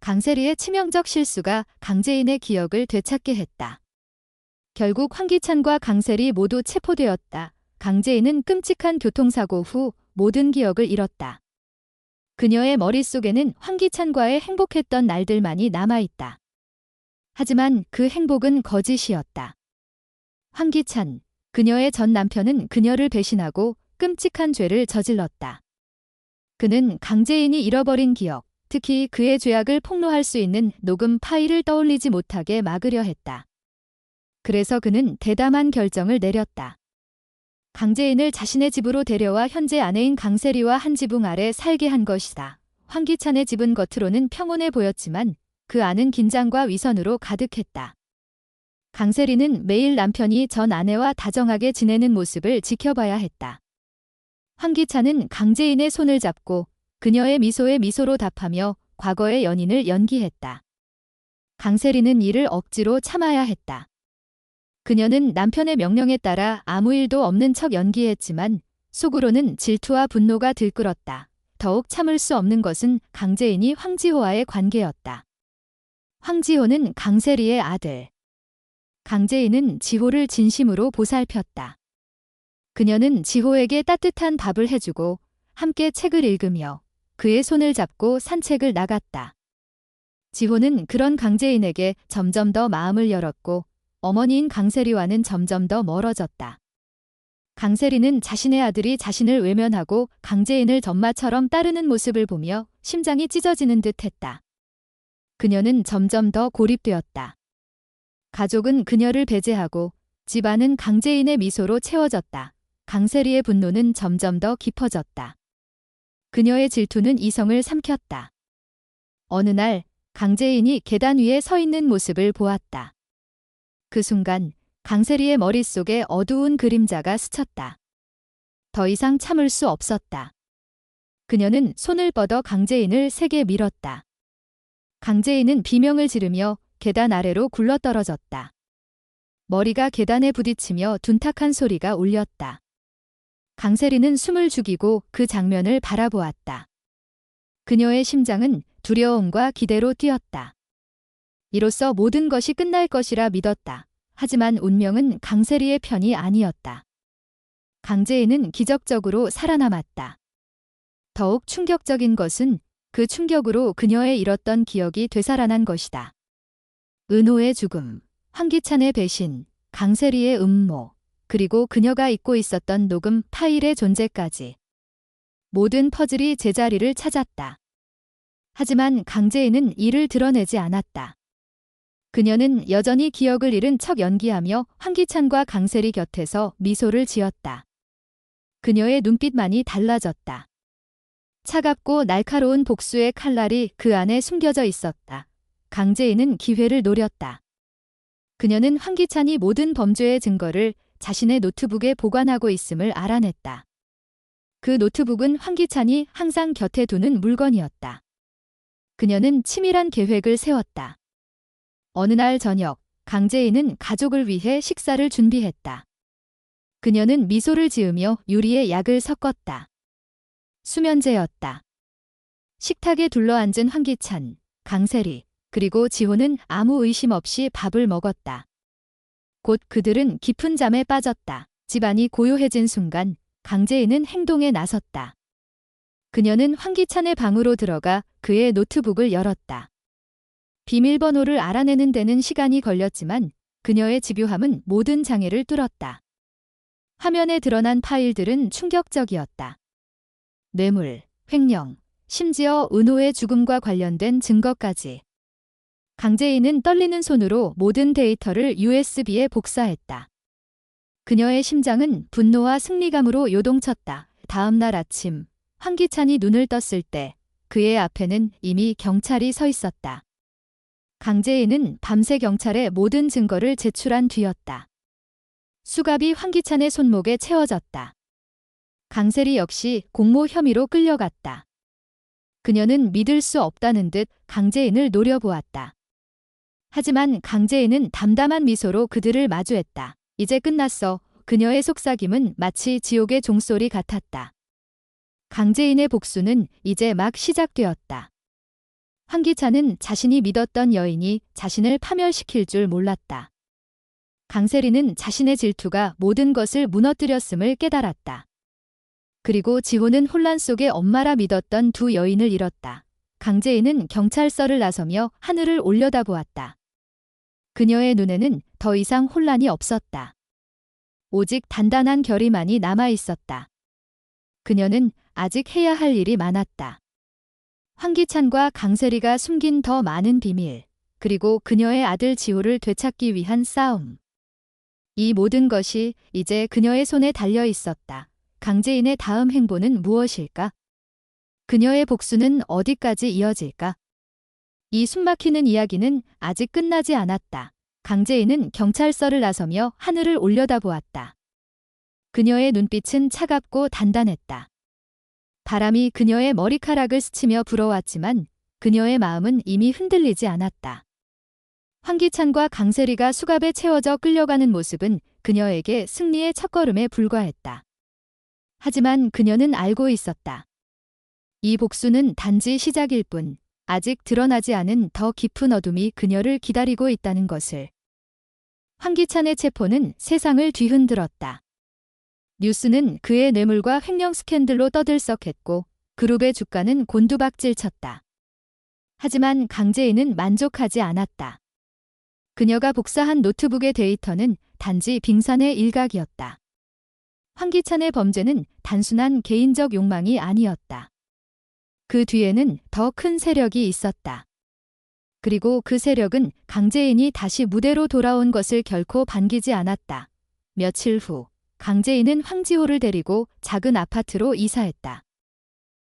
강세리의 치명적 실수가 강재인의 기억을 되찾게 했다. 결국 황기찬과 강세리 모두 체포되었다. 강재인은 끔찍한 교통사고 후 모든 기억을 잃었다. 그녀의 머릿속에는 황기찬과의 행복했던 날들만이 남아있다. 하지만 그 행복은 거짓이었다. 황기찬, 그녀의 전 남편은 그녀를 배신하고 끔찍한 죄를 저질렀다. 그는 강재인이 잃어버린 기억, 특히 그의 죄악을 폭로할 수 있는 녹음 파일을 떠올리지 못하게 막으려 했다. 그래서 그는 대담한 결정을 내렸다. 강재인을 자신의 집으로 데려와 현재 아내인 강세리와 한 지붕 아래 살게 한 것이다. 황기찬의 집은 겉으로는 평온해 보였지만 그 안은 긴장과 위선으로 가득했다. 강세리는 매일 남편이 전 아내와 다정하게 지내는 모습을 지켜봐야 했다. 황기찬은 강재인의 손을 잡고 그녀의 미소에 미소로 답하며 과거의 연인을 연기했다. 강세리는 이를 억지로 참아야 했다. 그녀는 남편의 명령에 따라 아무 일도 없는 척 연기했지만 속으로는 질투와 분노가 들끓었다. 더욱 참을 수 없는 것은 강재인이 황지호와의 관계였다. 황지호는 강세리의 아들. 강재인은 지호를 진심으로 보살폈다. 그녀는 지호에게 따뜻한 밥을 해주고 함께 책을 읽으며 그의 손을 잡고 산책을 나갔다. 지호는 그런 강재인에게 점점 더 마음을 열었고 어머니인 강세리와는 점점 더 멀어졌다. 강세리는 자신의 아들이 자신을 외면하고 강재인을 덤마처럼 따르는 모습을 보며 심장이 찢어지는 듯 했다. 그녀는 점점 더 고립되었다. 가족은 그녀를 배제하고 집안은 강재인의 미소로 채워졌다. 강세리의 분노는 점점 더 깊어졌다. 그녀의 질투는 이성을 삼켰다. 어느 날 강재인이 계단 위에 서 있는 모습을 보았다. 그 순간 강세리의 머릿속에 어두운 그림자가 스쳤다. 더 이상 참을 수 없었다. 그녀는 손을 뻗어 강재인을 세게 밀었다. 강재인은 비명을 지르며 계단 아래로 굴러떨어졌다. 머리가 계단에 부딪히며 둔탁한 소리가 울렸다. 강세리는 숨을 죽이고 그 장면을 바라보았다. 그녀의 심장은 두려움과 기대로 뛰었다. 이로써 모든 것이 끝날 것이라 믿었다. 하지만 운명은 강세리의 편이 아니었다. 강재인은 기적적으로 살아남았다. 더욱 충격적인 것은 그 충격으로 그녀의 잃었던 기억이 되살아난 것이다. 은호의 죽음, 황기찬의 배신, 강세리의 음모, 그리고 그녀가 잊고 있었던 녹음 파일의 존재까지. 모든 퍼즐이 제자리를 찾았다. 하지만 강재인은 이를 드러내지 않았다. 그녀는 여전히 기억을 잃은 척 연기하며 황기찬과 강세리 곁에서 미소를 지었다. 그녀의 눈빛만이 달라졌다. 차갑고 날카로운 복수의 칼날이 그 안에 숨겨져 있었다. 강재인은 기회를 노렸다. 그녀는 황기찬이 모든 범죄의 증거를 자신의 노트북에 보관하고 있음을 알아냈다. 그 노트북은 황기찬이 항상 곁에 두는 물건이었다. 그녀는 치밀한 계획을 세웠다. 어느 날 저녁, 강재인은 가족을 위해 식사를 준비했다. 그녀는 미소를 지으며 유리에 약을 섞었다. 수면제였다. 식탁에 둘러앉은 황기찬, 강세리, 그리고 지호는 아무 의심 없이 밥을 먹었다. 곧 그들은 깊은 잠에 빠졌다. 집안이 고요해진 순간 강재인은 행동에 나섰다. 그녀는 황기찬의 방으로 들어가 그의 노트북을 열었다. 비밀번호를 알아내는 데는 시간이 걸렸지만 그녀의 집요함은 모든 장애를 뚫었다. 화면에 드러난 파일들은 충격적이었다. 뇌물, 횡령, 심지어 은호의 죽음과 관련된 증거까지. 강재인은 떨리는 손으로 모든 데이터를 USB에 복사했다. 그녀의 심장은 분노와 승리감으로 요동쳤다. 다음 날 아침, 황기찬이 눈을 떴을 때 그의 앞에는 이미 경찰이 서 있었다. 강재인은 밤새 경찰에 모든 증거를 제출한 뒤였다. 수갑이 황기찬의 손목에 채워졌다. 강세리 역시 공모 혐의로 끌려갔다. 그녀는 믿을 수 없다는 듯 강재인을 노려보았다. 하지만 강재인은 담담한 미소로 그들을 마주했다. 이제 끝났어. 그녀의 속삭임은 마치 지옥의 종소리 같았다. 강재인의 복수는 이제 막 시작되었다. 황기찬은 자신이 믿었던 여인이 자신을 파멸시킬 줄 몰랐다. 강세리는 자신의 질투가 모든 것을 무너뜨렸음을 깨달았다. 그리고 지호는 혼란 속에 엄마라 믿었던 두 여인을 잃었다. 강재인은 경찰서를 나서며 하늘을 올려다보았다. 그녀의 눈에는 더 이상 혼란이 없었다. 오직 단단한 결의만이 남아 있었다. 그녀는 아직 해야 할 일이 많았다. 황기찬과 강세리가 숨긴 더 많은 비밀, 그리고 그녀의 아들 지호를 되찾기 위한 싸움. 이 모든 것이 이제 그녀의 손에 달려 있었다. 강재인의 다음 행보는 무엇일까? 그녀의 복수는 어디까지 이어질까? 이 숨막히는 이야기는 아직 끝나지 않았다. 강재인은 경찰서를 나서며 하늘을 올려다보았다. 그녀의 눈빛은 차갑고 단단했다. 바람이 그녀의 머리카락을 스치며 불어왔지만 그녀의 마음은 이미 흔들리지 않았다. 황기찬과 강세리가 수갑에 채워져 끌려가는 모습은 그녀에게 승리의 첫걸음에 불과했다. 하지만 그녀는 알고 있었다. 이 복수는 단지 시작일 뿐, 아직 드러나지 않은 더 깊은 어둠이 그녀를 기다리고 있다는 것을. 황기찬의 체포는 세상을 뒤흔들었다. 뉴스는 그의 뇌물과 횡령 스캔들로 떠들썩했고 그룹의 주가는 곤두박질쳤다. 하지만 강재인은 만족하지 않았다. 그녀가 복사한 노트북의 데이터는 단지 빙산의 일각이었다. 황기찬의 범죄는 단순한 개인적 욕망이 아니었다. 그 뒤에는 더 큰 세력이 있었다. 그리고 그 세력은 강재인이 다시 무대로 돌아온 것을 결코 반기지 않았다. 며칠 후 강재인은 황지호를 데리고 작은 아파트로 이사했다.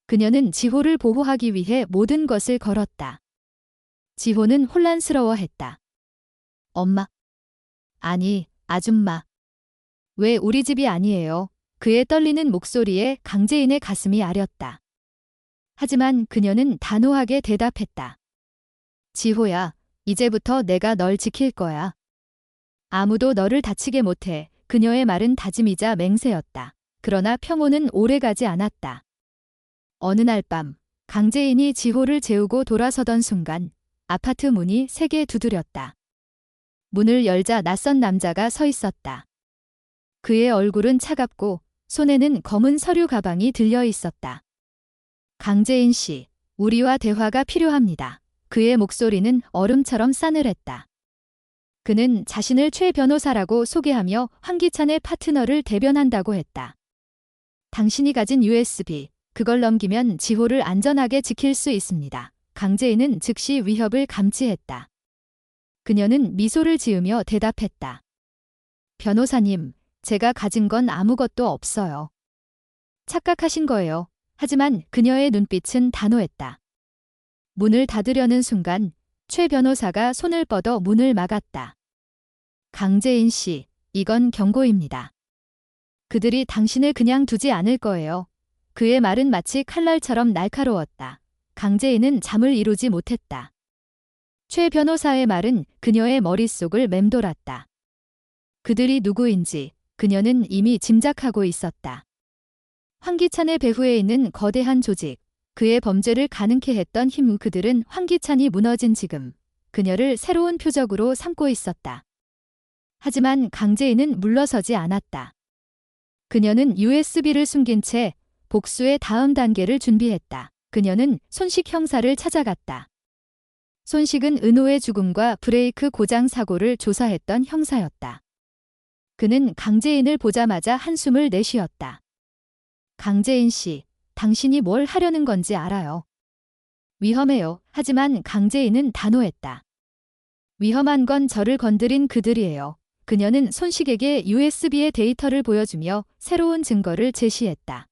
그녀는 지호를 보호하기 위해 모든 것을 걸었다. 지호는 혼란스러워했다. 엄마. 아니, 아줌마. 왜 우리 집이 아니에요? 그의 떨리는 목소리에 강재인의 가슴이 아렸다. 하지만 그녀는 단호하게 대답했다. 지호야, 이제부터 내가 널 지킬 거야. 아무도 너를 다치게 못해. 그녀의 말은 다짐이자 맹세였다. 그러나 평온은 오래가지 않았다. 어느 날 밤, 강재인이 지호를 재우고 돌아서던 순간 아파트 문이 세게 두드렸다. 문을 열자 낯선 남자가 서 있었다. 그의 얼굴은 차갑고 손에는 검은 서류 가방이 들려 있었다. 강재인 씨, 우리와 대화가 필요합니다. 그의 목소리는 얼음처럼 싸늘했다. 그는 자신을 최 변호사라고 소개하며 황기찬의 파트너를 대변한다고 했다. 당신이 가진 USB, 그걸 넘기면 지호를 안전하게 지킬 수 있습니다. 강재인은 즉시 위협을 감지했다. 그녀는 미소를 지으며 대답했다. 변호사님, 제가 가진 건 아무것도 없어요. 착각하신 거예요. 하지만 그녀의 눈빛은 단호했다. 문을 닫으려는 순간 최 변호사가 손을 뻗어 문을 막았다. 강재인 씨, 이건 경고입니다. 그들이 당신을 그냥 두지 않을 거예요. 그의 말은 마치 칼날처럼 날카로웠다. 강재인은 잠을 이루지 못했다. 최 변호사의 말은 그녀의 머릿속을 맴돌았다. 그들이 누구인지 그녀는 이미 짐작하고 있었다. 황기찬의 배후에 있는 거대한 조직, 그의 범죄를 가능케 했던 힘, 그들은 황기찬이 무너진 지금 그녀를 새로운 표적으로 삼고 있었다. 하지만 강재인은 물러서지 않았다. 그녀는 USB를 숨긴 채 복수의 다음 단계를 준비했다. 그녀는 손식 형사를 찾아갔다. 손식은 은호의 죽음과 브레이크 고장 사고를 조사했던 형사였다. 그는 강재인을 보자마자 한숨을 내쉬었다. 강재인 씨, 당신이 뭘 하려는 건지 알아요. 위험해요. 하지만 강재인은 단호했다. 위험한 건 저를 건드린 그들이에요. 그녀는 손식에게 USB의 데이터를 보여주며 새로운 증거를 제시했다.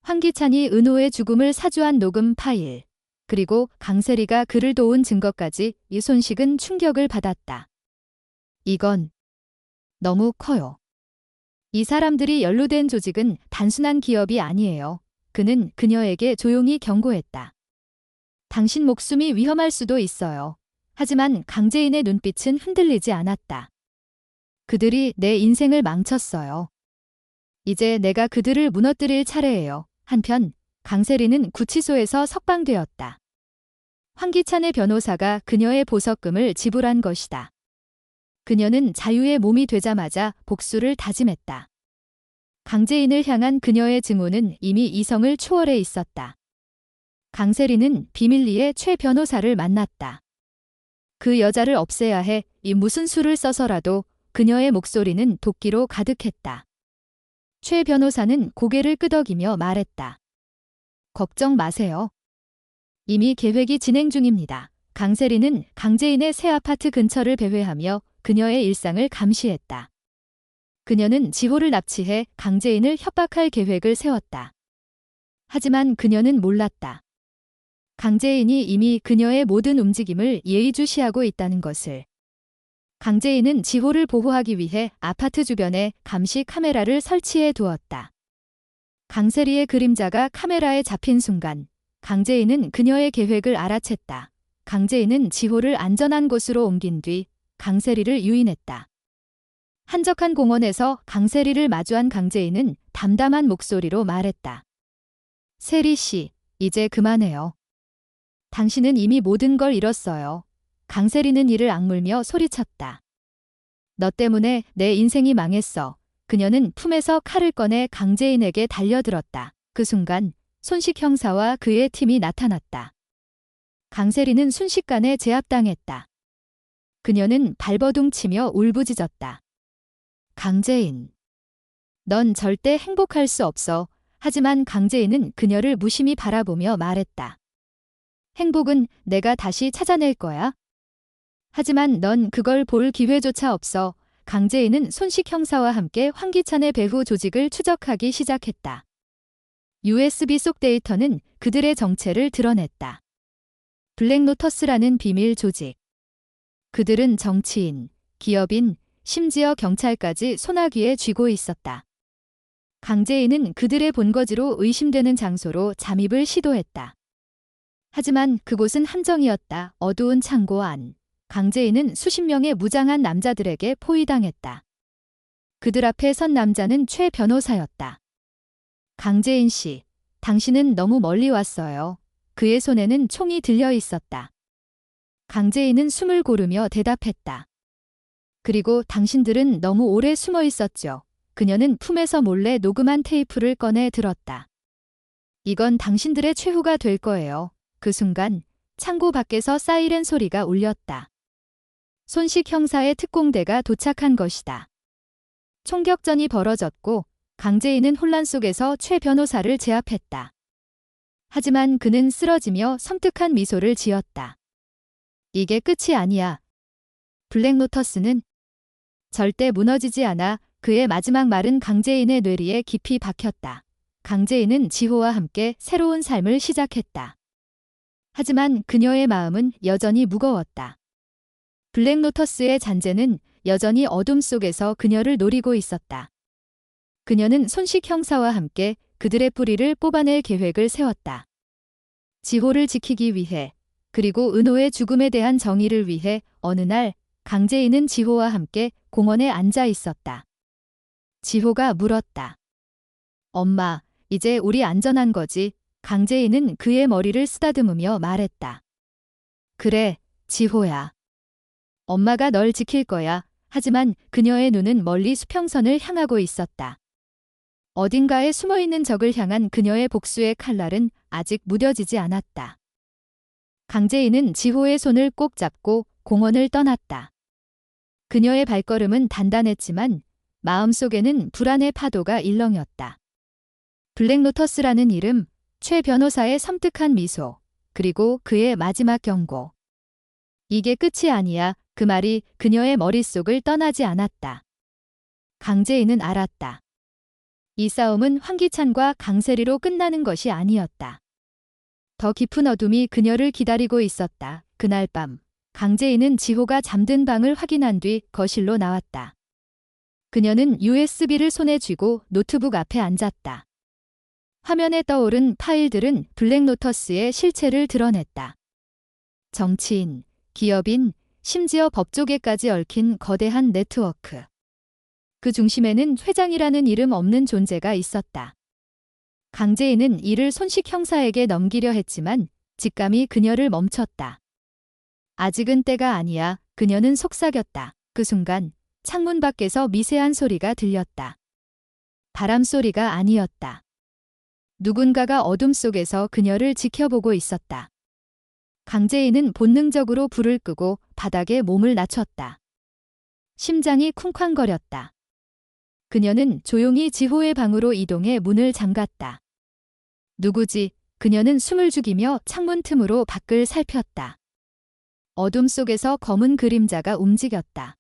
황기찬이 은호의 죽음을 사주한 녹음 파일, 그리고 강세리가 그를 도운 증거까지. 이 손식은 충격을 받았다. 이건 너무 커요. 이 사람들이 연루된 조직은 단순한 기업이 아니에요. 그는 그녀에게 조용히 경고했다. 당신 목숨이 위험할 수도 있어요. 하지만 강재인의 눈빛은 흔들리지 않았다. 그들이 내 인생을 망쳤어요. 이제 내가 그들을 무너뜨릴 차례예요. 한편 강세리는 구치소에서 석방되었다. 황기찬의 변호사가 그녀의 보석금을 지불한 것이다. 그녀는 자유의 몸이 되자마자 복수를 다짐했다. 강재인을 향한 그녀의 증오는 이미 이성을 초월해 있었다. 강세리는 비밀리에 최 변호사를 만났다. 그 여자를 없애야 해. 이 무슨 수를 써서라도. 그녀의 목소리는 도끼로 가득했다. 최 변호사는 고개를 끄덕이며 말했다. 걱정 마세요. 이미 계획이 진행 중입니다. 강세리는 강재인의 새 아파트 근처를 배회하며 그녀의 일상을 감시했다. 그녀는 지호를 납치해 강재인을 협박할 계획을 세웠다. 하지만 그녀는 몰랐다. 강재인이 이미 그녀의 모든 움직임을 예의주시하고 있다는 것을. 강재인은 지호를 보호하기 위해 아파트 주변에 감시 카메라를 설치해 두었다. 강세리의 그림자가 카메라에 잡힌 순간 강재인은 그녀의 계획을 알아챘다. 강재인은 지호를 안전한 곳으로 옮긴 뒤 강세리를 유인했다. 한적한 공원에서 강세리를 마주한 강재인은 담담한 목소리로 말했다. 세리 씨, 이제 그만해요. 당신은 이미 모든 걸 잃었어요. 강세리는 이를 악물며 소리쳤다. 너 때문에 내 인생이 망했어. 그녀는 품에서 칼을 꺼내 강재인에게 달려들었다. 그 순간 손식 형사와 그의 팀이 나타났다. 강세리는 순식간에 제압당했다. 그녀는 발버둥 치며 울부짖었다. 강재인. 넌 절대 행복할 수 없어. 하지만 강재인은 그녀를 무심히 바라보며 말했다. 행복은 내가 다시 찾아낼 거야. 하지만 넌 그걸 볼 기회조차 없어. 강재인은 손식 형사와 함께 황기찬의 배후 조직을 추적하기 시작했다. USB 속 데이터는 그들의 정체를 드러냈다. 블랙노터스라는 비밀 조직. 그들은 정치인, 기업인, 심지어 경찰까지 소나기에 쥐고 있었다. 강재인은 그들의 본거지로 의심되는 장소로 잠입을 시도했다. 하지만 그곳은 함정이었다. 어두운 창고 안. 강재인은 수십 명의 무장한 남자들에게 포위당했다. 그들 앞에 선 남자는 최 변호사였다. 강재인 씨, 당신은 너무 멀리 왔어요. 그의 손에는 총이 들려 있었다. 강재인은 숨을 고르며 대답했다. 그리고 당신들은 너무 오래 숨어 있었죠. 그녀는 품에서 몰래 녹음한 테이프를 꺼내 들었다. 이건 당신들의 최후가 될 거예요. 그 순간 창고 밖에서 사이렌 소리가 울렸다. 손식 형사의 특공대가 도착한 것이다. 총격전이 벌어졌고 강재인은 혼란 속에서 최 변호사를 제압했다. 하지만 그는 쓰러지며 섬뜩한 미소를 지었다. 이게 끝이 아니야. 블랙노터스는 절대 무너지지 않아. 그의 마지막 말은 강재인의 뇌리에 깊이 박혔다. 강재인은 지호와 함께 새로운 삶을 시작했다. 하지만 그녀의 마음은 여전히 무거웠다. 블랙노터스의 잔재는 여전히 어둠 속에서 그녀를 노리고 있었다. 그녀는 손식 형사와 함께 그들의 뿌리를 뽑아낼 계획을 세웠다. 지호를 지키기 위해, 그리고 은호의 죽음에 대한 정의를 위해 어느 날 강재인은 지호와 함께 공원에 앉아 있었다. 지호가 물었다. 엄마, 이제 우리 안전한 거지? 강재인은 그의 머리를 쓰다듬으며 말했다. 그래, 지호야. 엄마가 널 지킬 거야. 하지만 그녀의 눈은 멀리 수평선을 향하고 있었다. 어딘가에 숨어있는 적을 향한 그녀의 복수의 칼날은 아직 무뎌지지 않았다. 강재인은 지호의 손을 꼭 잡고 공원을 떠났다. 그녀의 발걸음은 단단했지만 마음속에는 불안의 파도가 일렁였다. 블랙노터스라는 이름, 최 변호사의 섬뜩한 미소, 그리고 그의 마지막 경고. 이게 끝이 아니야. 그 말이 그녀의 머릿속을 떠나지 않았다. 강재인은 알았다. 이 싸움은 황기찬과 강세리로 끝나는 것이 아니었다. 더 깊은 어둠이 그녀를 기다리고 있었다. 그날 밤, 강재인은 지호가 잠든 방을 확인한 뒤 거실로 나왔다. 그녀는 USB를 손에 쥐고 노트북 앞에 앉았다. 화면에 떠오른 파일들은 블랙노터스의 실체를 드러냈다. 정치인, 기업인, 심지어 법조계까지 얽힌 거대한 네트워크. 그 중심에는 회장이라는 이름 없는 존재가 있었다. 강재인은 이를 손식 형사에게 넘기려 했지만 직감이 그녀를 멈췄다. 아직은 때가 아니야. 그녀는 속삭였다. 그 순간 창문 밖에서 미세한 소리가 들렸다. 바람 소리가 아니었다. 누군가가 어둠 속에서 그녀를 지켜보고 있었다. 강재인은 본능적으로 불을 끄고 바닥에 몸을 낮췄다. 심장이 쿵쾅거렸다. 그녀는 조용히 지호의 방으로 이동해 문을 잠갔다. 누구지? 그녀는 숨을 죽이며 창문 틈으로 밖을 살폈다. 어둠 속에서 검은 그림자가 움직였다.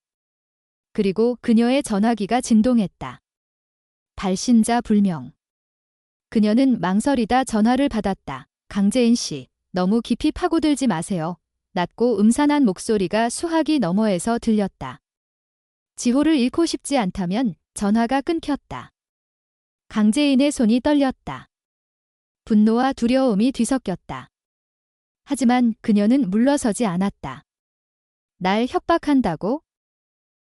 그리고 그녀의 전화기가 진동했다. 발신자 불명. 그녀는 망설이다 전화를 받았다. 강재인 씨, 너무 깊이 파고들지 마세요. 낮고 음산한 목소리가 수화기 너머에서 들렸다. 지호를 잃고 싶지 않다면 전화가 끊겼다. 강재인의 손이 떨렸다. 분노와 두려움이 뒤섞였다. 하지만 그녀는 물러서지 않았다. 날 협박한다고?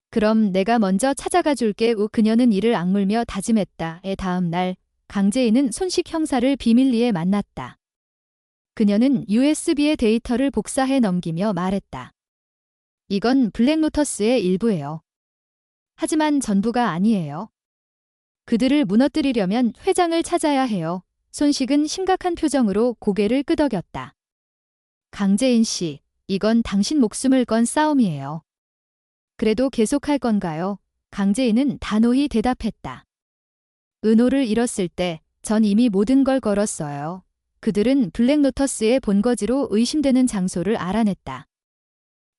그럼 내가 먼저 찾아가 줄게. 그녀는 이를 악물며 다짐했다. 다음 날 강재인은 손식 형사를 비밀리에 만났다. 그녀는 USB의 데이터를 복사해 넘기며 말했다. 이건 블랙로터스의 일부예요. 하지만 전부가 아니에요. 그들을 무너뜨리려면 회장을 찾아야 해요. 손식은 심각한 표정으로 고개를 끄덕였다. 강재인 씨, 이건 당신 목숨을 건 싸움이에요. 그래도 계속할 건가요? 강재인은 단호히 대답했다. 은호를 잃었을 때 전 이미 모든 걸 걸었어요. 그들은 블랙로터스의 본거지로 의심되는 장소를 알아냈다.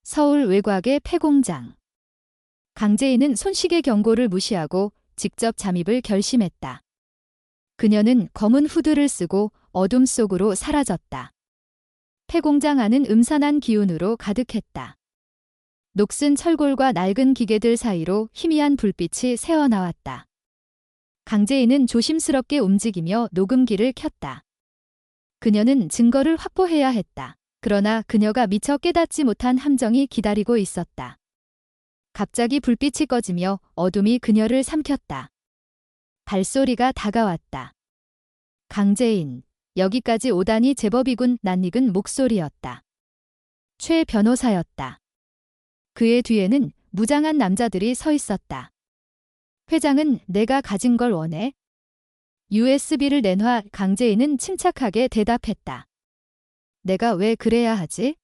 서울 외곽의 폐공장. 강재인은 손식의 경고를 무시하고 직접 잠입을 결심했다. 그녀는 검은 후드를 쓰고 어둠 속으로 사라졌다. 폐공장 안은 음산한 기운으로 가득했다. 녹슨 철골과 낡은 기계들 사이로 희미한 불빛이 새어나왔다. 강재인은 조심스럽게 움직이며 녹음기를 켰다. 그녀는 증거를 확보해야 했다. 그러나 그녀가 미처 깨닫지 못한 함정이 기다리고 있었다. 갑자기 불빛이 꺼지며 어둠이 그녀를 삼켰다. 발소리가 다가왔다. 강재인, 여기까지 오다니 제법이군. 낯익은 목소리였다. 최 변호사였다. 그의 뒤에는 무장한 남자들이 서 있었다. 회장은 내가 가진 걸 원해? USB를 내놔. 강재인은 침착하게 대답했다. 내가 왜 그래야 하지?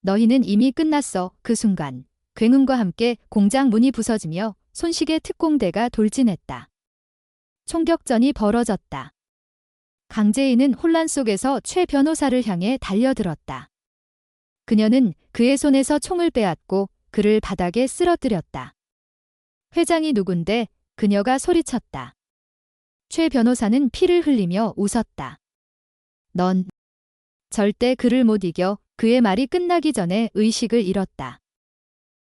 너희는 이미 끝났어. 그 순간 굉음과 함께 공장 문이 부서지며 손식의 특공대가 돌진했다. 총격전이 벌어졌다. 강재인은 혼란 속에서 최 변호사를 향해 달려들었다. 그녀는 그의 손에서 총을 빼앗고 그를 바닥에 쓰러뜨렸다. 회장이 누군데? 그녀가 소리쳤다. 최 변호사는 피를 흘리며 웃었다. 넌 절대 그를 못 이겨. 그의 말이 끝나기 전에 의식을 잃었다.